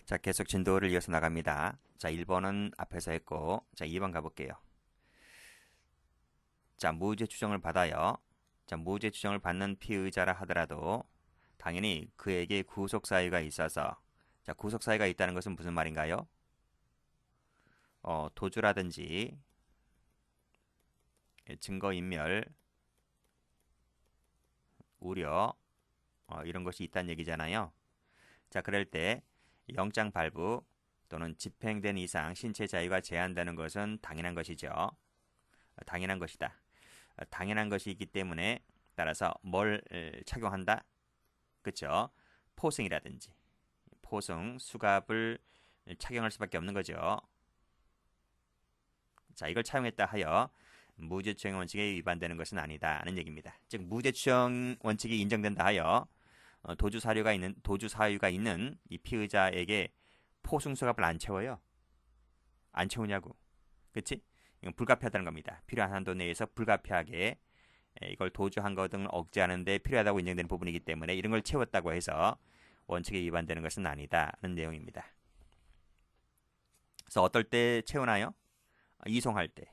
자, 계속 진도를 이어서 나갑니다. 자, 1번은 앞에서 했고, 자, 2번 가볼게요. 자, 무죄 추정을 받아요. 자, 무죄 추정을 받는 피의자라 하더라도 당연히 그에게 구속 사유가 있어서, 자, 구속 사유가 있다는 것은 무슨 말인가요? 도주라든지 증거인멸, 우려, 이런 것이 있다는 얘기잖아요. 자, 그럴 때 영장 발부 또는 집행된 이상 신체 자유가 제한되는 것은 당연한 것이죠. 당연한 것이다. 당연한 것이기 때문에 따라서 뭘 착용한다? 그쵸? 포승이라든지 포승, 수갑을 착용할 수밖에 없는 거죠. 자, 이걸 차용했다 하여 무죄추정 원칙에 위반되는 것은 아니다는 얘기입니다. 즉 무죄추정 원칙이 인정된다 하여 도주 사유가 있는 이 피의자에게 포승 수갑을 안 채워요. 안 채우냐고. 그치? 이건 불가피하다는 겁니다. 필요한 한도 내에서 불가피하게 이걸 도주한 거 등을 억제하는데 필요하다고 인정되는 부분이기 때문에 이런 걸 채웠다고 해서 원칙에 위반되는 것은 아니다는 내용입니다. 그래서 어떨 때 채우나요? 이송할 때,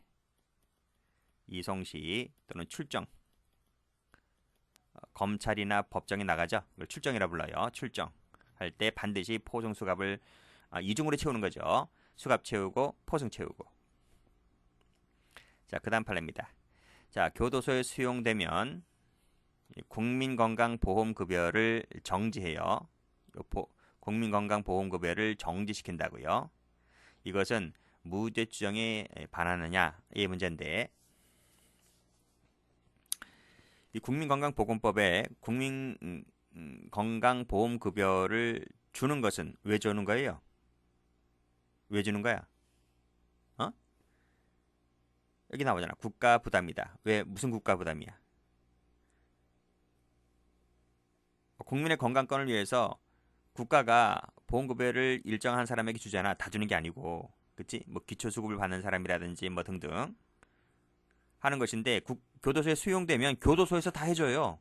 이송 시 또는 출정, 검찰이나 법정에 나가죠. 이걸 출정이라 불러요. 출정할 때 반드시 포승 수갑을 이중으로 채우는 거죠. 수갑 채우고 포승 채우고. 자, 그 다음 판례입니다. 자, 교도소에 수용되면 국민건강보험급여를 정지해요. 국민건강보험급여를 정지시킨다고요. 이것은 무죄 추정에 반하느냐의 문제인데, 이 국민건강보건법에 국민건강보험급여를 주는 것은 왜 주는 거예요? 왜 주는 거야? 여기 나오잖아. 국가부담이다. 왜 무슨 국가부담이야? 국민의 건강권을 위해서 국가가 보험급여를 일정한 사람에게 주잖아. 다 주는 게 아니고, 그치? 뭐 기초수급을 받는 사람이라든지 뭐 등등 하는 것인데, 교도소에 수용되면 교도소에서 다 해줘요.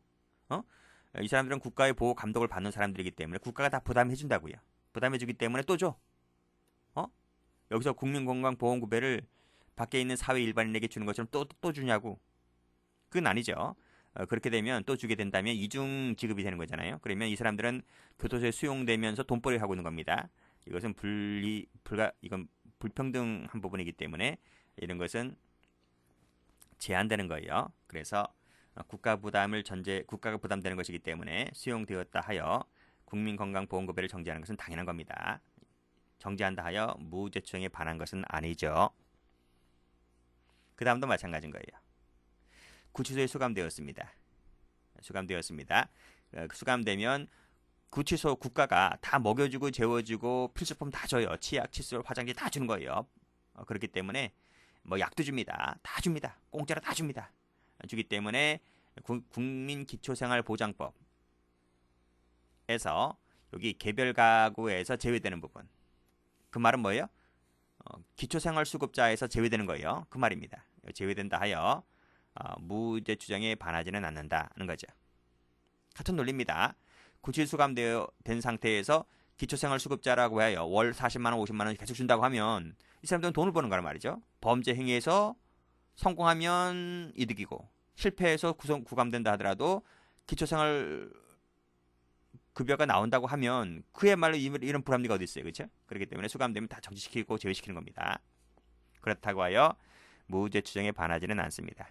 이 사람들은 국가의 보호 감독을 받는 사람들이기 때문에 국가가 다 부담해준다고요. 부담해주기 때문에 또 줘. 여기서 국민건강보험급여를 밖에 있는 사회 일반인에게 주는 것처럼 또 주냐고. 그건 아니죠. 그렇게 되면 또 주게 된다면 이중 지급이 되는 거잖아요. 그러면 이 사람들은 교도소에 수용되면서 돈벌이를 하고 있는 겁니다. 이것은 이건 불평등한 부분이기 때문에 이런 것은 제한되는 거예요. 그래서 국가가 부담되는 것이기 때문에 수용되었다 하여 국민건강보험급여를 정지하는 것은 당연한 겁니다. 정지한다 하여 무죄추정에 반한 것은 아니죠. 그 다음도 마찬가지인 거예요. 구치소에 수감되었습니다. 수감되면 구치소 국가가 다 먹여주고 재워주고 필수품 다 줘요. 치약, 칫솔, 화장지 다 주는 거예요. 그렇기 때문에 뭐 약도 줍니다. 다 줍니다. 공짜로 다 줍니다. 주기 때문에 국민기초생활보장법에서 여기 개별가구에서 제외되는 부분. 그 말은 뭐예요? 기초생활수급자에서 제외되는 거예요. 그 말입니다. 제외된다 하여 무죄 추정에 반하지는 않는다는 거죠. 같은 논리입니다. 구치 수감된 상태에서 기초생활수급자라고 해요. 월 40만 원, 50만 원 계속 준다고 하면 이 사람들은 돈을 버는 거란 말이죠. 범죄 행위에서 성공하면 이득이고 실패해서 구감된다 하더라도 기초생활 급여가 나온다고 하면 그야말로 이런 불합리가 어디 있어요. 그렇죠? 그렇기 때문에 수감되면 다 정지시키고 제외시키는 겁니다. 그렇다고 하여 무죄 추정에 반하지는 않습니다.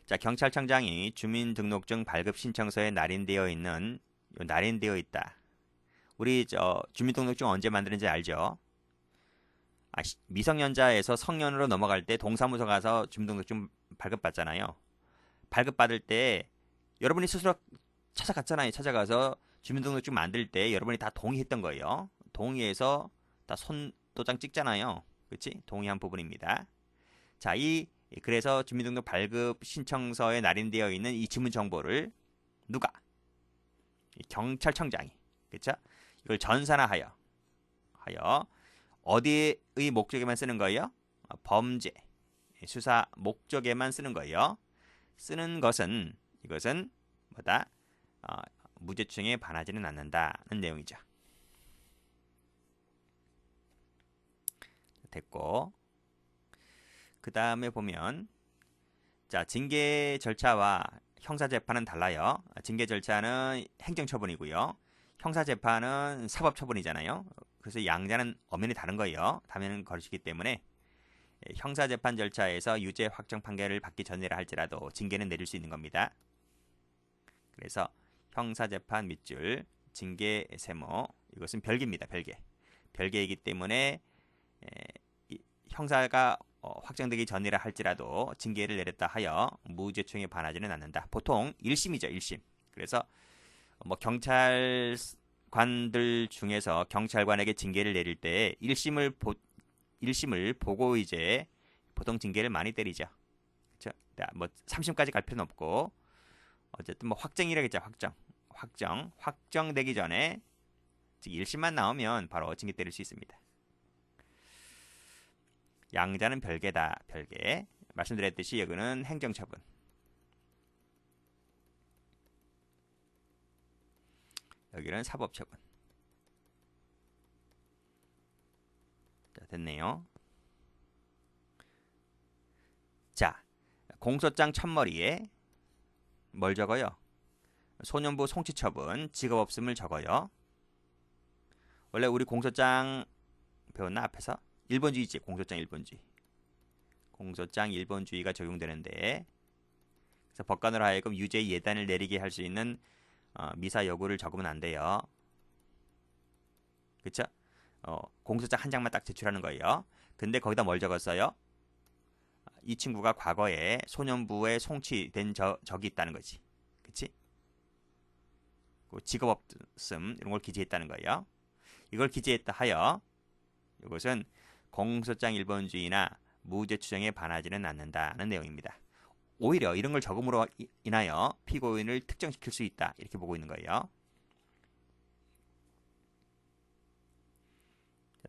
자, 경찰청장이 주민등록증 발급 신청서에 날인되어 있다. 우리 주민등록증 언제 만드는지 알죠? 미성년자에서 성년으로 넘어갈 때 동사무소 가서 주민등록증 발급받잖아요. 발급받을 때 여러분이 스스로 찾아갔잖아요. 찾아가서 주민등록증 만들 때 여러분이 다 동의했던 거예요. 동의해서 다 손도장 찍잖아요. 그렇지? 동의한 부분입니다. 자, 그래서 주민등록 발급 신청서에 날인되어 있는 이 지문 정보를 누가? 경찰청장이. 그렇죠? 이걸 전산화하여 어디의 목적에만 쓰는 거예요? 범죄, 수사 목적에만 쓰는 거예요. 쓰는 것은 이것은 뭐다? 무죄 추정에 반하지는 않는다는 내용이죠. 됐고, 그 다음에 보면 자, 징계 절차와 형사재판은 달라요. 징계 절차는 행정처분이고요. 형사재판은 사법처분이잖아요. 그래서 양자는 엄연히 다른 거예요. 다른 것이기 때문에 형사재판 절차에서 유죄 확정 판결을 받기 전이라 할지라도 징계는 내릴 수 있는 겁니다. 그래서 형사재판 밑줄 징계 세모 이것은 별개입니다. 별개이기 때문에 형사가 확정되기 전이라 할지라도 징계를 내렸다 하여 무죄 추정에 반하지는 않는다. 보통 1심이죠. 1심. 그래서 뭐 경찰관들 중에서 경찰관에게 징계를 내릴 때 1심을 보고 이제 보통 징계를 많이 때리죠. 그렇죠? 뭐 3심까지 갈 필요는 없고 어쨌든 뭐 확정이라겠죠. 확정되기 전에 즉 1심만 나오면 바로 징계 때릴 수 있습니다. 양자는 별개다. 별개. 말씀드렸듯이 여기는 행정처분. 여기는 사법처분. 자, 됐네요. 자, 공소장 첫머리에 뭘 적어요? 소년부 송치처분, 직업 없음을 적어요. 원래 우리 공소장 배웠나 앞에서? 1번주의지, 공소장 1번주의. 공소장 1번주의가 적용되는데 그래서 법관으로 하여금 유죄 예단을 내리게 할 수 있는 미사 여구를 적으면 안 돼요. 그쵸? 공소장 한 장만 딱 제출하는 거예요. 근데 거기다 뭘 적었어요? 이 친구가 과거에 소년부에 송치된 적이 있다는 거지. 그치? 직업 없음 이런 걸 기재했다는 거예요. 이걸 기재했다 하여 이것은 공소장 1번주의나 무죄 추정에 반하지는 않는다는 내용입니다. 오히려 이런 걸 적음으로 인하여 피고인을 특정시킬 수 있다. 이렇게 보고 있는 거예요.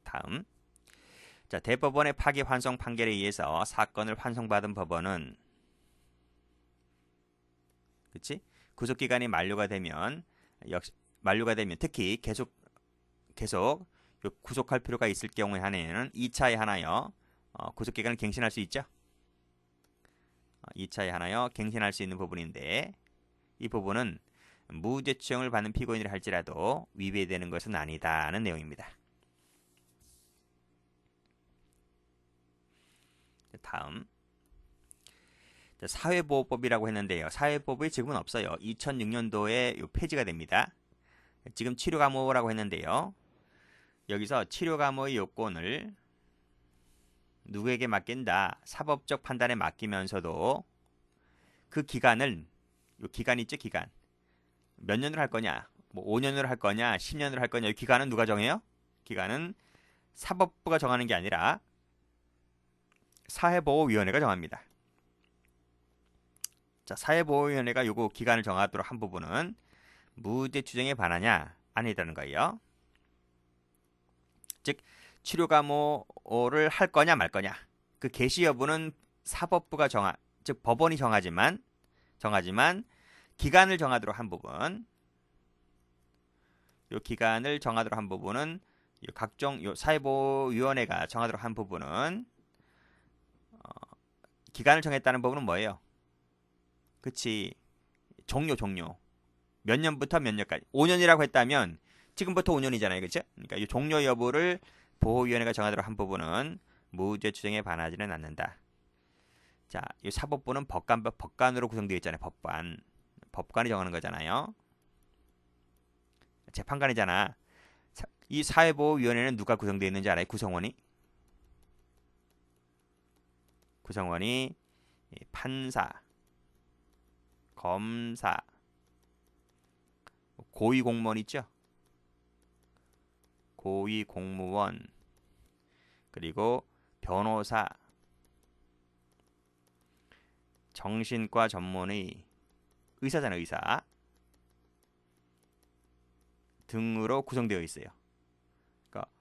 다음. 자, 대법원의 파기환송 판결에 의해서 사건을 환송받은 법원은 그치? 구속기간이 만료가 되면 특히 계속 구속할 필요가 있을 경우에 한해는 2차에 하나여 구속기간을 갱신할 수 있죠. 2차에 하나여 갱신할 수 있는 부분인데 이 부분은 무죄 추정을 받는 피고인이라 할지라도 위배되는 것은 아니다는 내용입니다. 다음 사회보호법이라고 했는데요. 사회보호법이 지금은 없어요. 2006년도에 폐지가 됩니다. 지금 치료감호라고 했는데요. 여기서 치료감호의 요건을 누구에게 맡긴다? 사법적 판단에 맡기면서도 그 기간을 기간 있죠? 기간 몇 년으로 할 거냐? 뭐 5년으로 할 거냐? 10년으로 할 거냐? 이 기간은 누가 정해요? 기간은 사법부가 정하는 게 아니라 사회보호위원회가 정합니다. 자, 사회보호위원회가 요거 기간을 정하도록 한 부분은 무죄 추정에 반하냐? 아니라는 거예요. 즉 치료감호를 할 거냐 말 거냐 그 개시 여부는 사법부가 즉 법원이 정하지만 기간을 정하도록 한 부분 요 기간을 정하도록 한 부분은 각종 사회보호위원회가 정하도록 한 부분은 기간을 정했다는 부분은 뭐예요? 그치 종료 몇 년부터 몇 년까지 5년이라고 했다면 지금부터 5년이잖아요. 그렇죠? 그러니까 이 종료 여부를 보호위원회가 정하도록 한 부분은 무죄 추정에 반하지는 않는다. 자, 이 사법부는 법관으로 구성되어 있잖아요. 법관이 정하는 거잖아요. 재판관이잖아. 이 사회보호위원회는 누가 구성되어 있는지 알아요? 구성원이 판사, 검사, 고위공무원 있죠? 고위공무원 그리고 변호사, 정신과 전문의, 의사잖아요. 의사 등으로 구성되어 있어요. 그러니까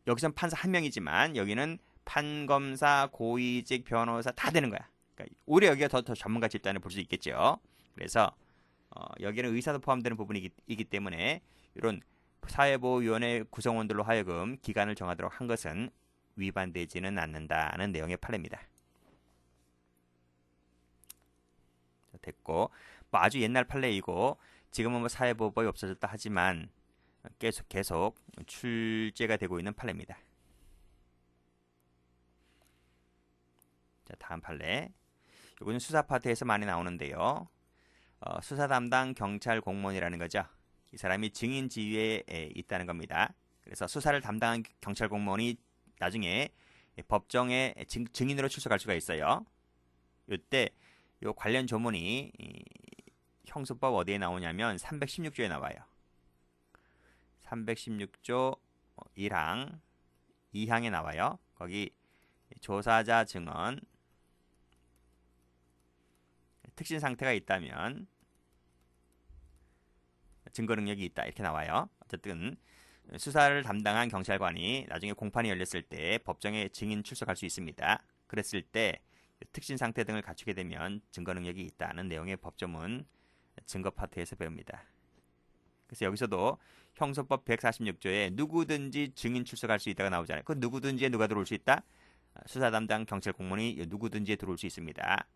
여기선 판사 한 명이지만 여기는 판검사, 고위직, 변호사 다 되는 거야. 그러니까 오히려 여기가 더 전문가 집단을 볼 수 있겠죠. 그래서 여기는 의사도 포함되는 부분이기 때문에 이런 사회보호위원회 구성원들로 하여금 기간을 정하도록 한 것은 위반되지는 않는다는 내용의 판례입니다. 됐고, 뭐 아주 옛날 판례이고 지금은 뭐 사회보호법이 없어졌다 하지만 계속 출제가 되고 있는 판례입니다. 자, 다음 판례. 이거는 수사 파트에서 많이 나오는데요. 수사 담당 경찰 공무원이라는 거죠. 이 사람이 증인 지위에 있다는 겁니다. 그래서 수사를 담당한 경찰 공무원이 나중에 법정에 증인으로 출석할 수가 있어요. 이때 요 관련 조문이 형소법 어디에 나오냐면 316조에 나와요. 316조 1항 2항에 나와요. 거기 조사자 증언 특신 상태가 있다면 증거 능력이 있다 이렇게 나와요. 어쨌든 수사를 담당한 경찰관이 나중에 공판이 열렸을 때 법정에 증인 출석할 수 있습니다. 그랬을 때 특신 상태 등을 갖추게 되면 증거 능력이 있다는 내용의 법조문 증거 파트에서 배웁니다. 그래서 여기서도 형소법 146조에 누구든지 증인 출석할 수 있다가 나오잖아요. 그 누구든지에 누가 들어올 수 있다? 수사 담당 경찰 공무원이 누구든지에 들어올 수 있습니다.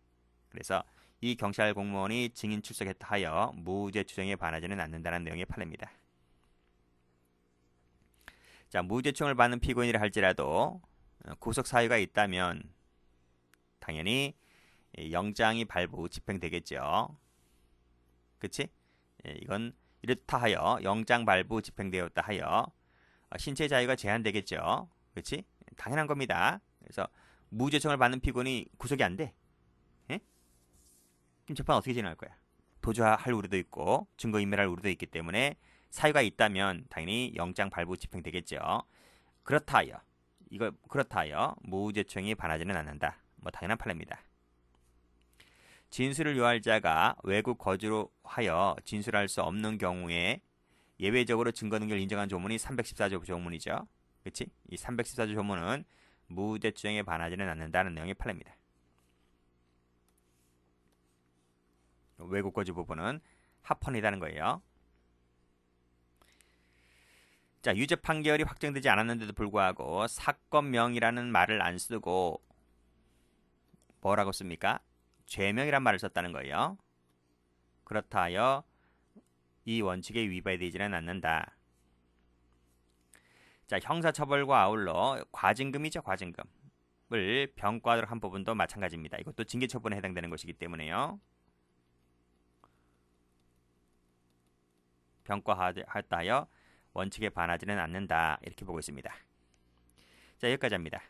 그래서 이 경찰 공무원이 증인 출석했다 하여 무죄 추정에 반하지는 않는다는 내용의 판례입니다. 자, 무죄총을 받는 피고인이라 할지라도 구속 사유가 있다면 당연히 영장이 발부 집행되겠죠. 그치? 이건 이렇다 하여 영장 발부 집행되었다 하여 신체 자유가 제한되겠죠. 그치? 당연한 겁니다. 그래서 무죄총을 받는 피고인이 구속이 안 돼. 그럼 재판 어떻게 진행할 거야? 도주할 우려도 있고 증거인멸할 우려도 있기 때문에 사유가 있다면 당연히 영장 발부 집행되겠죠. 그렇다 하여 무죄총이 반하지는 않는다. 뭐 당연한 판례입니다. 진술을 요할 자가 외국 거주로 하여 진술할 수 없는 경우에 예외적으로 증거 능력을 인정한 조문이 314조 조문이죠. 그치? 이 314조 조문은 무죄 추정에 반하지는 않는다는 내용의 판례입니다. 외국 거주 부분은 합헌이라는 거예요. 자, 유죄 판결이 확정되지 않았는데도 불구하고 사건명이라는 말을 안 쓰고 뭐라고 씁니까? 죄명이란 말을 썼다는 거예요. 그렇다 하여 이 원칙에 위반되지는 않는다. 자, 형사처벌과 아울러 과징금이죠. 과징금을 병과하도록 한 부분도 마찬가지입니다. 이것도 징계처분에 해당되는 것이기 때문에요. 병과하였다 하여 원칙에 반하지는 않는다. 이렇게 보고 있습니다. 자, 여기까지 합니다.